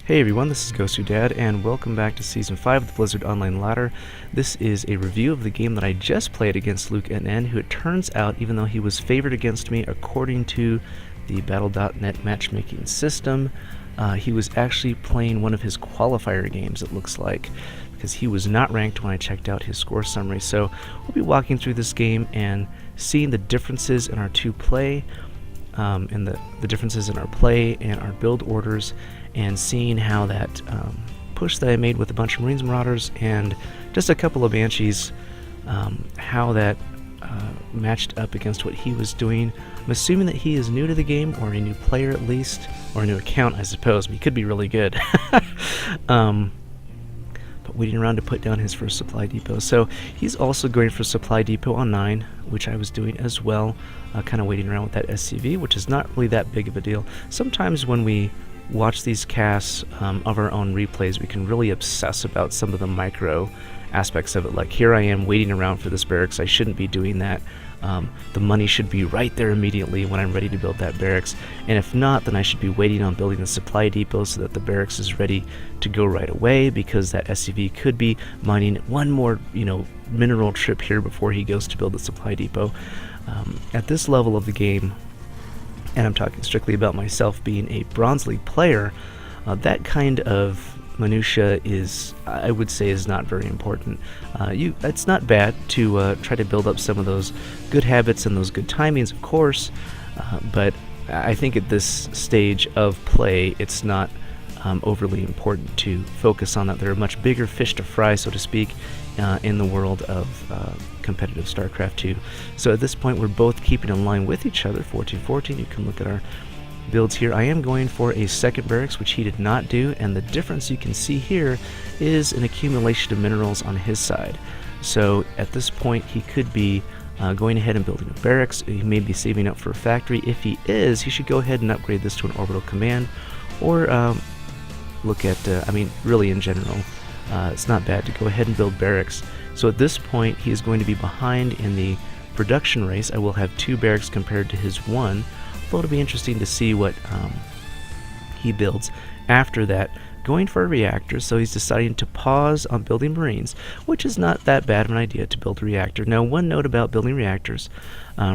Hey everyone, this is GosuDad, and welcome back to Season 5 of the Blizzard Online Ladder. This is a review of the game that I just played against LukeNN, who it turns out, even though he was favored against me according to the Battle.net matchmaking system, he was actually playing one of his qualifier games, it looks like, because he was not ranked when I checked out his score summary. So we'll be walking through this game and seeing the differences in our play and the differences in our play and our build orders, and seeing how that push that I made with a bunch of Marines Marauders and just a couple of Banshees, how that matched up against what he was doing. I'm assuming that he is new to the game, or a new player at least, or a new account, I suppose. He could be really good. But waiting around to put down his first supply depot. So he's also going for supply depot on 9, which I was doing as well, kind of waiting around with that SCV, which is not really that big of a deal. Sometimes when we watch these casts of our own replays, we can really obsess about some of the micro aspects of it. Like, here I am waiting around for this barracks. I shouldn't be doing that. The money should be right there immediately when I'm ready to build that barracks, and if not, then I should be waiting on building the supply depot so that the barracks is ready to go right away, because that SCV could be mining one more mineral trip here before he goes to build the supply depot. At this level of the game, and I'm talking strictly about myself being a Bronze League player, that kind of minutia is, I would say, is not very important. It's not bad to try to build up some of those good habits and those good timings, of course, but I think at this stage of play, it's not overly important to focus on that. There are much bigger fish to fry, so to speak, in the world of competitive StarCraft 2. So at this point, we're both keeping in line with each other, 14-14. You can look at our builds here. I am going for a second barracks, which he did not do, and the difference you can see here is an accumulation of minerals on his side. So at this point, he could be going ahead and building a barracks. He may be saving up for a factory. If he is, he should go ahead and upgrade this to an orbital command, or look at, really in general, it's not bad to go ahead and build barracks. So at this point, he is going to be behind in the production race. I will have 2 barracks compared to his 1. Though it'll be interesting to see what he builds after that. Going for a reactor, so he's deciding to pause on building Marines, which is not that bad of an idea to build a reactor. Now, one note about building reactors.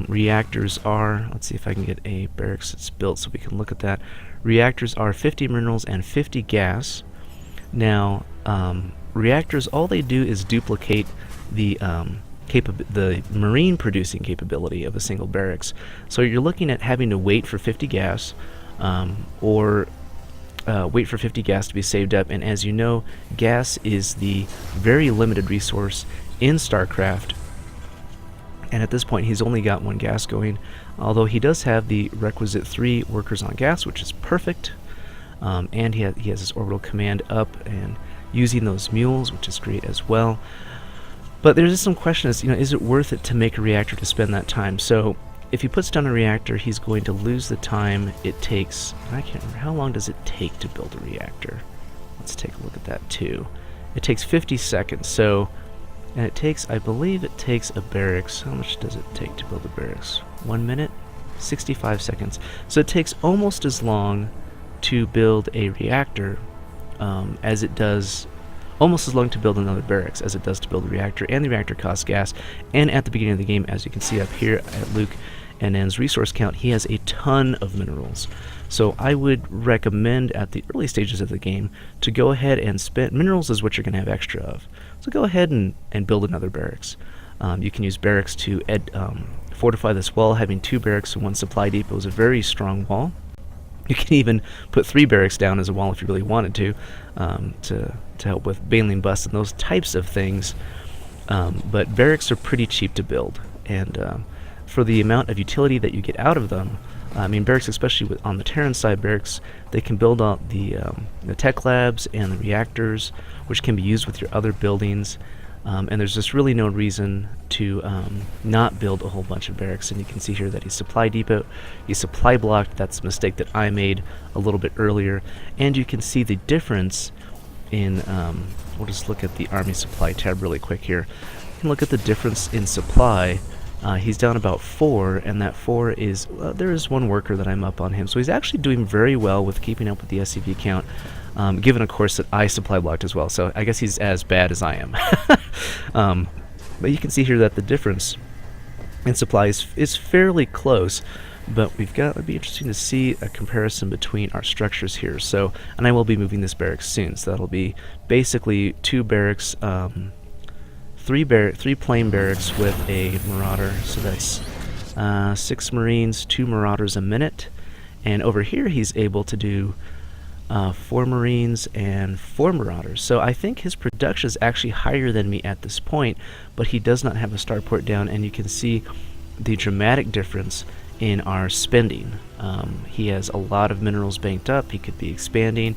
Reactors are, let's see if I can get a barracks that's built so we can look at that. Reactors are 50 minerals and 50 gas. Now, reactors, all they do is duplicate the marine producing capability of a single barracks. So you're looking at having to wait for 50 gas, or wait for 50 gas to be saved up. And as you know, gas is the very limited resource in StarCraft. And at this point, he's only got 1 gas going, although he does have the requisite 3 workers on gas, which is perfect. And he has his orbital command up and using those mules, which is great as well. But there's just some questions, is it worth it to make a reactor to spend that time? So if he puts down a reactor, he's going to lose the time it takes. I can't remember, how long does it take to build a reactor? Let's take a look at that too. It takes 50 seconds, so, and it takes, I believe it takes a barracks. How much does it take to build a barracks? 1 minute? 65 seconds. So it takes almost as long to build a reactor as it does, almost as long to build another barracks as it does to build a reactor, and the reactor costs gas. And at the beginning of the game, as you can see up here at LukeNN's resource count, he has a ton of minerals. So I would recommend at the early stages of the game to go ahead and spend, minerals is what you're going to have extra of. So go ahead and build another barracks. You can use barracks to fortify this wall. Having 2 barracks and 1 supply depot is a very strong wall. You can even put 3 barracks down as a wall if you really wanted to help with baneling busts and those types of things. But barracks are pretty cheap to build, and for the amount of utility that you get out of them, barracks, especially on the Terran side, barracks, they can build out the tech labs and the reactors, which can be used with your other buildings. And there's just really no reason to not build a whole bunch of barracks. And you can see here that he's supply depot, he's supply blocked. That's a mistake that I made a little bit earlier. And you can see the difference in, we'll just look at the army supply tab really quick here. You can look at the difference in supply. He's down about 4, and that 4 is, there is 1 worker that I'm up on him. So he's actually doing very well with keeping up with the SCV count. given of course that I supply blocked as well. So I guess he's as bad as I am. But you can see here that the difference in supply is fairly close. But it'd be interesting to see a comparison between our structures here. So, and I will be moving this barracks soon, so that'll be basically 2 barracks, 3 plain barracks with a marauder. So that's 6 Marines, 2 marauders a minute. And over here he's able to do 4 Marines and 4 marauders. So I think his production is actually higher than me at this point, but he does not have a starport down, and you can see the dramatic difference in our spending. He has a lot of minerals banked up. He could be expanding.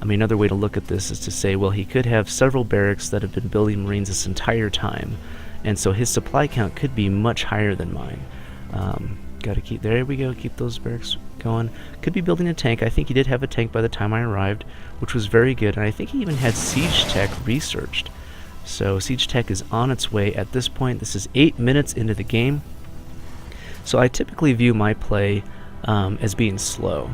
I mean, another way to look at this is to say, well, he could have several barracks that have been building Marines this entire time, and so his supply count could be much higher than mine. Got to keep, there we go, keep those barracks going. Could be building a tank. I think he did have a tank by the time I arrived, which was very good, and I think he even had siege tech researched. So siege tech is on its way at this point. This is 8 minutes into the game. So I typically view my play as being slow.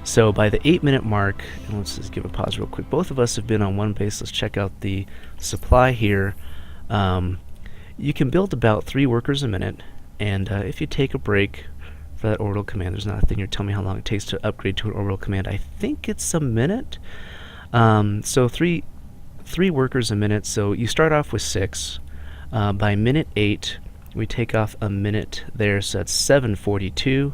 So by the 8-minute mark, and let's just give a pause real quick. Both of us have been on one base. Let's check out the supply here. You can build about 3 workers a minute, and if you take a break for that orbital command, there's not a thing here to tell me how long it takes to upgrade to an orbital command. I think it's a minute. So three workers a minute. So you start off with 6. By minute 8, we take off a minute there, so that's 7:42.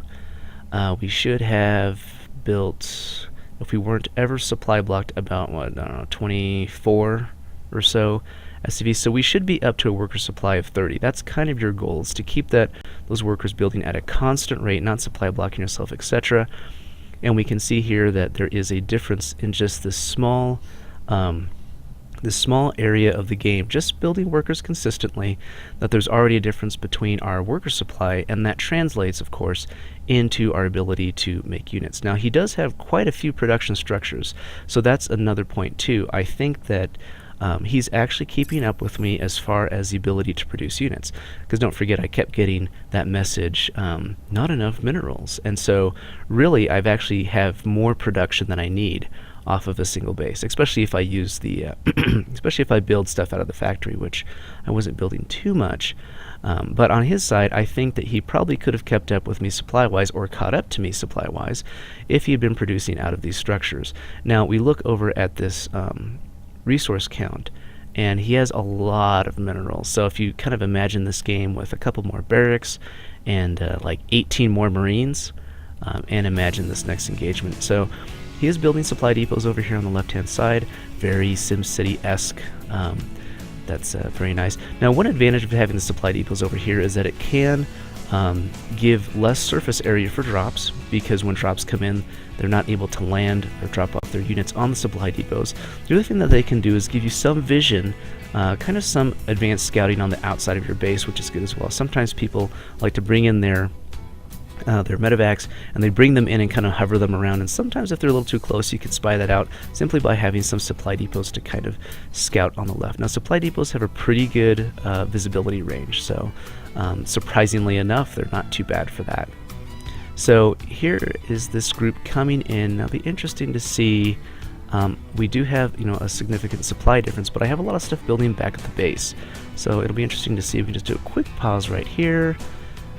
We should have built, if we weren't ever supply blocked, about, what, I don't know, 24 or so SCVs. So we should be up to a worker supply of 30. That's kind of your goal, is to keep those workers building at a constant rate, not supply blocking yourself, etc. And we can see here that there is a difference in just this small area of the game, just building workers consistently, that there's already a difference between our worker supply, and that translates, of course, into our ability to make units. Now, he does have quite a few production structures, so that's another point too. I think that he's actually keeping up with me as far as the ability to produce units, because don't forget, I kept getting that message, not enough minerals, and so really I've actually have more production than I need off of a single base, especially if I use the especially if I build stuff out of the factory, which I wasn't building too much. But on his side, I think that he probably could have kept up with me supply-wise, or caught up to me supply-wise, if he had been producing out of these structures. Now, we look over at this resource count, and he has a lot of minerals. So if you kind of imagine this game with a couple more barracks and like 18 more Marines, and imagine this next engagement. So he is building supply depots over here on the left-hand side, very SimCity-esque. That's very nice. Now, one advantage of having the supply depots over here is that it can give less surface area for drops, because when drops come in, they're not able to land or drop off their units on the supply depots. The other thing that they can do is give you some vision, kind of some advanced scouting on the outside of your base, which is good as well. Sometimes people like to bring in their medevacs, and they bring them in and kind of hover them around, and sometimes if they're a little too close, you can spy that out simply by having some supply depots to kind of scout on the left. Now, supply depots have a pretty good visibility range, so surprisingly enough, they're not too bad for that. So here is this group coming in. Now, it'll be interesting to see. We do have, a significant supply difference, but I have a lot of stuff building back at the base, so it'll be interesting to see. If we can just do a quick pause right here,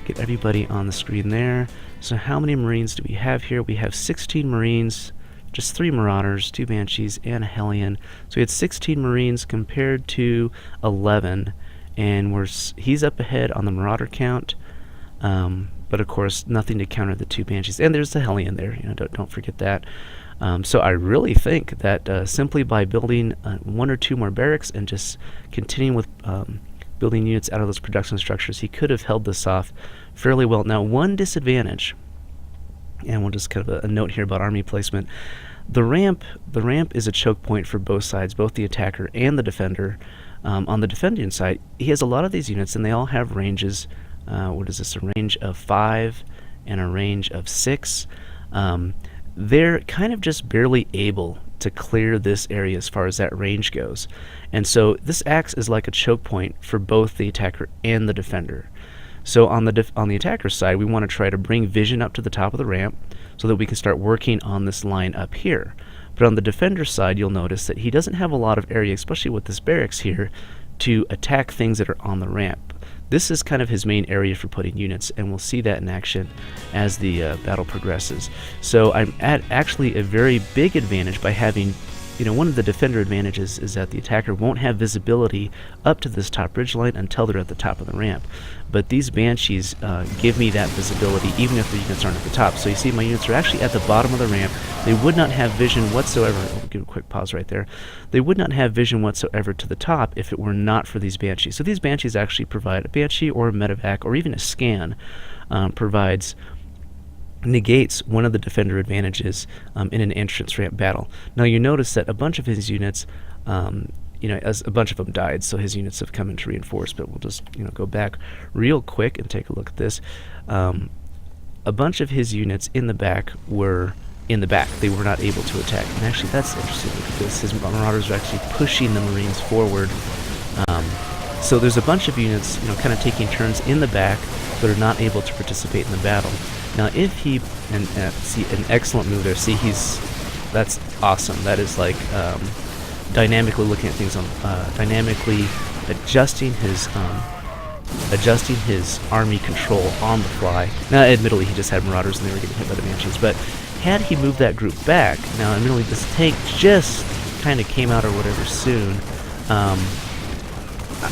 get everybody on the screen there. So how many Marines do we have here? We have 16 Marines, just 3 Marauders, 2 Banshees, and a Hellion. So we had 16 Marines compared to 11, and he's up ahead on the Marauder count, but of course nothing to counter the 2 Banshees. And there's the Hellion there, don't forget that. So I really think that simply by building 1 or 2 more barracks and just continuing with building units out of those production structures, he could have held this off fairly well. Now, one disadvantage, and we'll just kind of a note here about army placement. The ramp is a choke point for both sides, both the attacker and the defender. On the defending side, he has a lot of these units, and they all have ranges. What is this? A range of 5 and a range of 6. They're kind of just barely able to clear this area as far as that range goes, and so this acts as like a choke point for both the attacker and the defender. So on the attacker's side, we want to try to bring vision up to the top of the ramp so that we can start working on this line up here. But on the defender side, you'll notice that he doesn't have a lot of area, especially with this barracks here, to attack things that are on the ramp. This is kind of his main area for putting units, and we'll see that in action as the battle progresses. So I'm at actually a very big advantage by having, one of the defender advantages is that the attacker won't have visibility up to this top ridge line until they're at the top of the ramp. But these Banshees give me that visibility even if the units aren't at the top. So you see my units are actually at the bottom of the ramp. They would not have vision whatsoever. I'll give a quick pause right there. They would not have vision whatsoever to the top if it were not for these Banshees. So these Banshees actually provide a Banshee or a medevac or even a scan negates one of the defender advantages in an entrance ramp battle. Now you notice that a bunch of his units, as a bunch of them died, so his units have come in to reinforce, but we'll just go back real quick and take a look at this. A bunch of his units in the back were in the back. They were not able to attack. And actually that's interesting because his Marauders are actually pushing the Marines forward. So there's a bunch of units, kind of taking turns in the back but are not able to participate in the battle. Now if he, see an excellent move there, see that's awesome. That is like dynamically looking at things, dynamically adjusting his army control on the fly. Now admittedly he just had Marauders and they were getting hit by the Banshees, but had he moved that group back, now admittedly this tank just kind of came out or whatever soon,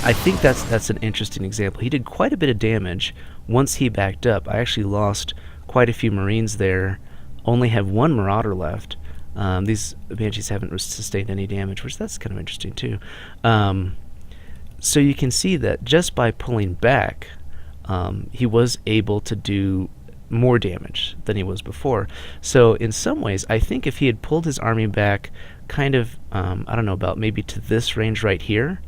I think that's an interesting example. He did quite a bit of damage once he backed up. I actually lost quite a few Marines there, only have one Marauder left. These Banshees haven't sustained any damage, which that's kind of interesting too. So you can see that just by pulling back, he was able to do more damage than he was before. So in some ways, I think if he had pulled his army back kind of, I don't know, about maybe to this range right here,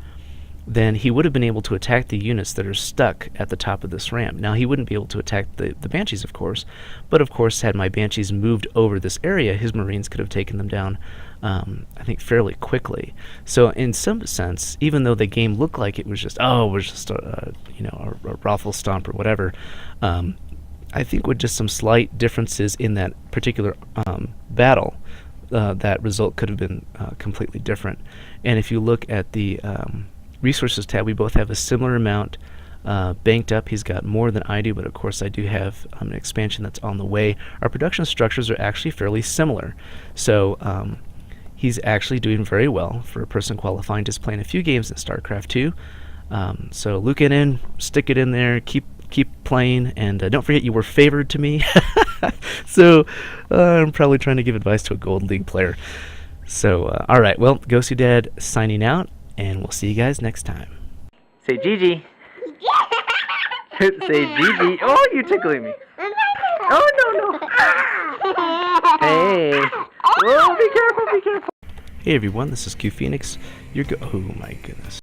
then he would have been able to attack the units that are stuck at the top of this ramp. Now he wouldn't be able to attack the Banshees, of course, but of course had my Banshees moved over this area, his Marines could have taken them down, I think, fairly quickly. So in some sense, even though the game looked like it was just, a Rothel stomp or whatever, I think with just some slight differences in that particular battle, that result could have been completely different. And if you look at the resources tab, we both have a similar amount banked up. He's got more than I do, but of course I do have an expansion that's on the way. Our production structures are actually fairly similar. So he's actually doing very well for a person qualifying, just playing a few games in StarCraft 2. So LukeNN, stick it in there, keep playing, and don't forget you were favored to me. So I'm probably trying to give advice to a Gold League player. So alright, well, GosuDad signing out, and we'll see you guys next time. Say Gigi. Say Gigi. Oh, you're tickling me. Oh, no. Hey. Oh, be careful. Hey everyone, this is CuePhoenix. Oh my goodness.